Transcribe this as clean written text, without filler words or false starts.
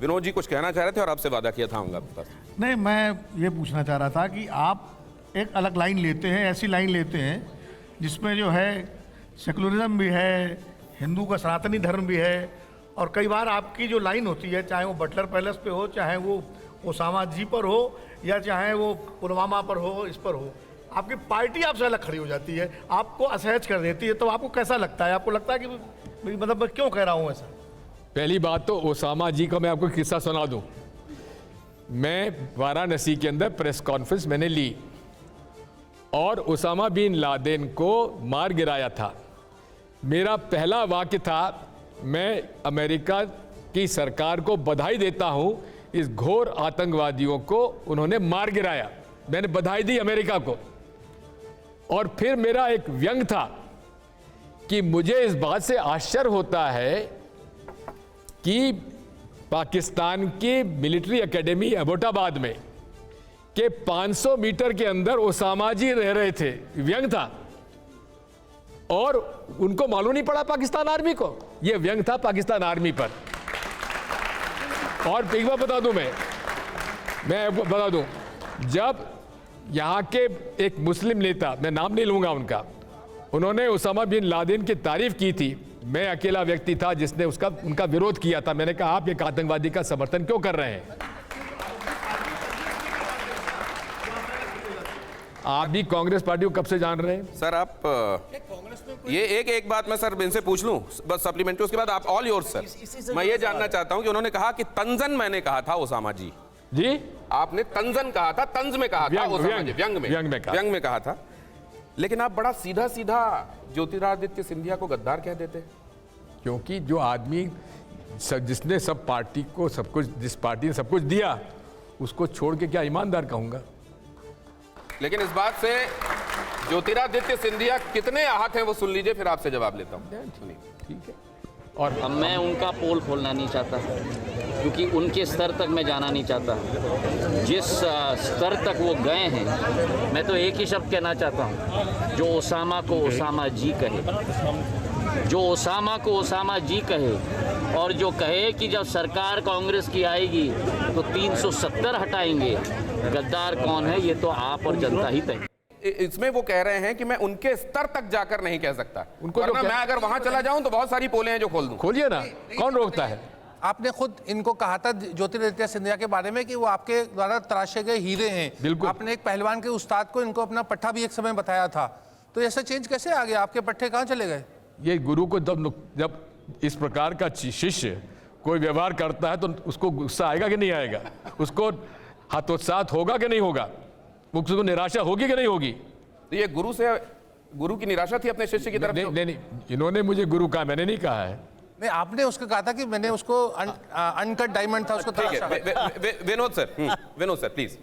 विनोद जी कुछ कहना चाह रहे थे और आपसे वादा किया था आऊंगा आपके पास। नहीं, मैं ये पूछना चाह रहा था कि आप एक अलग लाइन लेते हैं, ऐसी लाइन लेते हैं जिसमें जो है सेकुलरिज्म भी है, हिंदू का सनातनी धर्म भी है, और कई बार आपकी जो लाइन होती है, चाहे वो बटलर पैलेस पे हो, चाहे वो ओसामा जी पर हो, या चाहे वो पुलवामा पर हो, इस पर हो, आपकी पार्टी आपसे अलग खड़ी हो जाती है, आपको असहज कर देती है। तो आपको कैसा लगता है? आपको लगता है कि मतलब मैं क्यों कह रहा हूँ ऐसा? पहली बात तो ओसामा जी का मैं आपको किस्सा सुना दूं। मैं वाराणसी के अंदर प्रेस कॉन्फ्रेंस मैंने ली और ओसामा बिन लादेन को मार गिराया था। मेरा पहला वाक्य था, मैं अमेरिका की सरकार को बधाई देता हूं, इस घोर आतंकवादियों को उन्होंने मार गिराया। मैंने बधाई दी अमेरिका को। और फिर मेरा एक व्यंग था कि मुझे इस बात से आश्चर्य होता है कि पाकिस्तान की मिलिट्री एकेडमी एबोटाबाद में के 500 मीटर के अंदर ओसामा जी रह रहे थे। व्यंग था और उनको मालूम नहीं पड़ा पाकिस्तान आर्मी को। यह व्यंग था पाकिस्तान आर्मी पर। और एक बात बता दूं, मैं बता दूं, जब यहां के एक मुस्लिम नेता, मैं नाम नहीं लूंगा उनका, उन्होंने ओसामा बिन लादेन की तारीफ की थी, मैं अकेला व्यक्ति था जिसने उनका विरोध किया था। मैंने कहा आप एक आतंकवादी का समर्थन क्यों कर रहे हैं? आप भी कांग्रेस पार्टी को कब से जान रहे हैं? सर आप ये एक बात मैं सर इनसे पूछ लूं बस सप्लीमेंट्री, उसके बाद आप ऑल योर्स सर। मैं ये जानना चाहता हूं कि उन्होंने कहा कि तंजन मैंने कहा था ओसामा जी। जी, आपने तंजन कहा था, तंज में कहा था, ओसामा जी व्यंग में कहा था। लेकिन आप बड़ा सीधा सीधा ज्योतिरादित्य सिंधिया को गद्दार कह देते। क्योंकि जो आदमी जिसने सब पार्टी को सब कुछ, जिस पार्टी ने सब कुछ दिया, उसको छोड़ के क्या ईमानदार कहूंगा? लेकिन इस बात से ज्योतिरादित्य सिंधिया कितने आहत हैं वो सुन लीजिए, फिर आपसे जवाब लेता हूं। सुनिए। ठीक है। और अब मैं उनका पोल खोलना नहीं चाहता, क्योंकि उनके स्तर तक मैं जाना नहीं चाहता। जिस स्तर तक वो गए हैं, मैं तो एक ही शब्द कहना चाहता हूँ, जो ओसामा को ओसामा जी कहे, जो ओसामा को ओसामा जी कहे, और जो कहे कि जब सरकार कांग्रेस की आएगी तो 370 हटाएंगे। गद्दार कौन है ये तो आप और जनता ही तय। इसमें वो कह रहे हैं कि मैं उनके स्तर तक जाकर नहीं कह सकता, उनको जो मैं अगर वहां चला जाऊं तो बहुत सारी पोलें हैं जो खोल दूं। खोलिए ना, कौन रोकता है? आपने खुद इनको कहा था ज्योतिरादित्य सिंधिया के बारे में कि वो आपके द्वारा तराशे गए हीरे हैं। बिल्कुल। आपने एक पहलवान के उस्ताद को इनको अपना पट्टा भी एक समय बताया था। तो ऐसा चेंज कैसे आ गया? आपके पट्टे कहाँ चले गए? ये गुरु को जब इस प्रकार का शिष्य कोई व्यवहार करता है तो उसको गुस्सा आएगा कि नहीं आएगा? उसको हतोत्साह होगा कि नहीं होगा? उसको निराशा होगी कि नहीं होगी? तो ये गुरु की निराशा थी अपने शिष्य की तरफ? नहीं, इन्होंने मुझे गुरु कहा, मैंने नहीं कहा है। नहीं, आपने उसको कहा था कि मैंने उसको अनकट डायमंड था उसको तराशा। Vinod sir please.